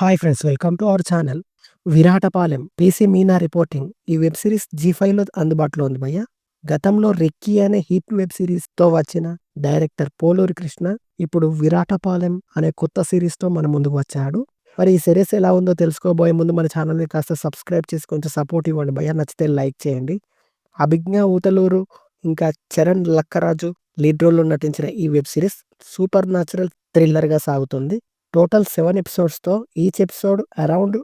Hi friends, welcome to our channel. 'Viratapalem' PC Meena reporting. ఈ web series జీ5లో అందుబాటులో ఉంది భయ్య. గతంలో 'రెక్కీ' అనే హిట్ వెబ్ సిరీస్‌తో వచ్చిన డైరెక్టర్ పోలూరి కృష్ణ ఇప్పుడు 'విరాటపాలెం' అనే కొత్త సిరీస్‌తో మన ముందుకు వచ్చాడు. మరి ఈ సిరీస్ ఎలా ఉందో తెలుసుకోబోయే ముందు మన ఛానల్‌ని కాస్త సబ్స్క్రైబ్ చేసి కొంచెం సపోర్ట్ ఇవ్వండి భయ్య. నచ్చితే లైక్ చేయండి. అభిజ్ఞ ఊతలూరు ఇంకా చరణ్ లక్కరాజు లీడ్ రోల్‌లో నటించిన ఈ వెబ్ సిరీస్ సూపర్ న్యాచురల్ థ్రిల్లర్‌గా సాగుతుంది. టోటల్ 7 ఎపిసోడ్స్‌తో each episode around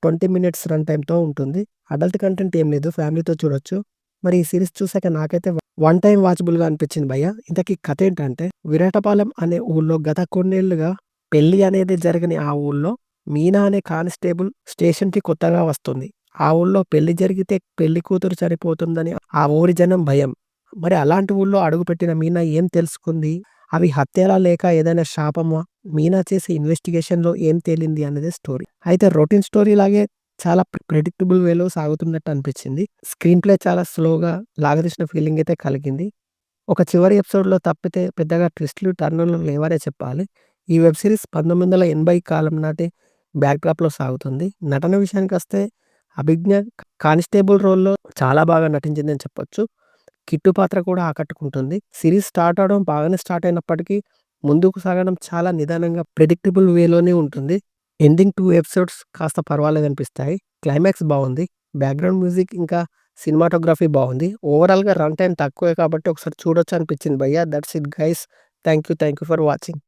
20 minutes run టైమ్‌తో ఉంటుంది. అడల్ట్ కంటెంట్ ఏం లేదు. ఫ్యామిలీతో చూడొచ్చు. మరి ఈ సీరీస్ చూసాక నాకైతే వన్ టైమ్ వాచబుల్‌గా అనిపించింది భయ్య. ఇంతకీ కథ ఏంటంటే, విరాటపాలెం అనే ఊళ్ళో గత కొన్నేళ్లుగా పెళ్లి అనేది జరగని ఆ ఊళ్ళో మీనా అనే కానిస్టేబుల్ స్టేషన్‌కి కొత్తగా వస్తుంది. ఆ ఊళ్ళో పెళ్లి జరిగితే పెళ్లి కూతురు చనిపోతుందని ఆ ఊరి జనం భయం. మరి అలాంటి ఊళ్ళో అడుగుపెట్టిన మీనా ఏం తెలుసుకుంది? అవి హత్యలా లేక ఏదైనా శాపమా? మీనా చేసే ఇన్వెస్టిగేషన్‌లో ఏం తేలింది అన్నదే స్టోరీ. అయితే రొటీన్ స్టోరీ లాగే చాలా ప్రెడిక్టబుల్ వేలో సాగుతున్నట్టు అనిపించింది. స్క్రీన్ ప్లే చాలా స్లోగా లాగదీసిన ఫీలింగ్ అయితే కలిగింది. ఒక చివరి ఎపిసోడ్‌లో తప్పితే పెద్దగా ట్విస్ట్‌లు, టర్నులు లేవనే చెప్పాలి. ఈ వెబ్ సిరీస్ 1980 కాలం నాటి బ్యాక్‌డ్రాప్‌లో సాగుతుంది. నటన విషయానికొస్తే అభిజ్ఞ కానిస్టేబుల్ రోల్‌లో చాలా బాగా నటించిందని చెప్పొచ్చు. కిట్టు పాత్ర కూడా ఆకట్టుకుంటుంది. సిరీస్ స్టార్ట్ అవ్వడం బాగానే స్టార్ట్ అయినప్పటికీ ముందుకు సాగడం చాలా నిదానంగా ప్రెడిక్టబుల్ వేలోనే ఉంటుంది. ఎండింగ్ 2 ఎపిసోడ్స్ కాస్త పర్వాలేదనిపిస్తాయి. క్లైమాక్స్ బావుంది. బ్యాక్‌గ్రౌండ్ మ్యూజిక్ ఇంకా సినిమాటోగ్రఫీ బావుంది. ఓవరాల్‌గా రన్ టైమ్ తక్కువే కాబట్టి ఒకసారి చూడొచ్చు అనిపించింది భయ్యా. That's it guys. Thank you for watching.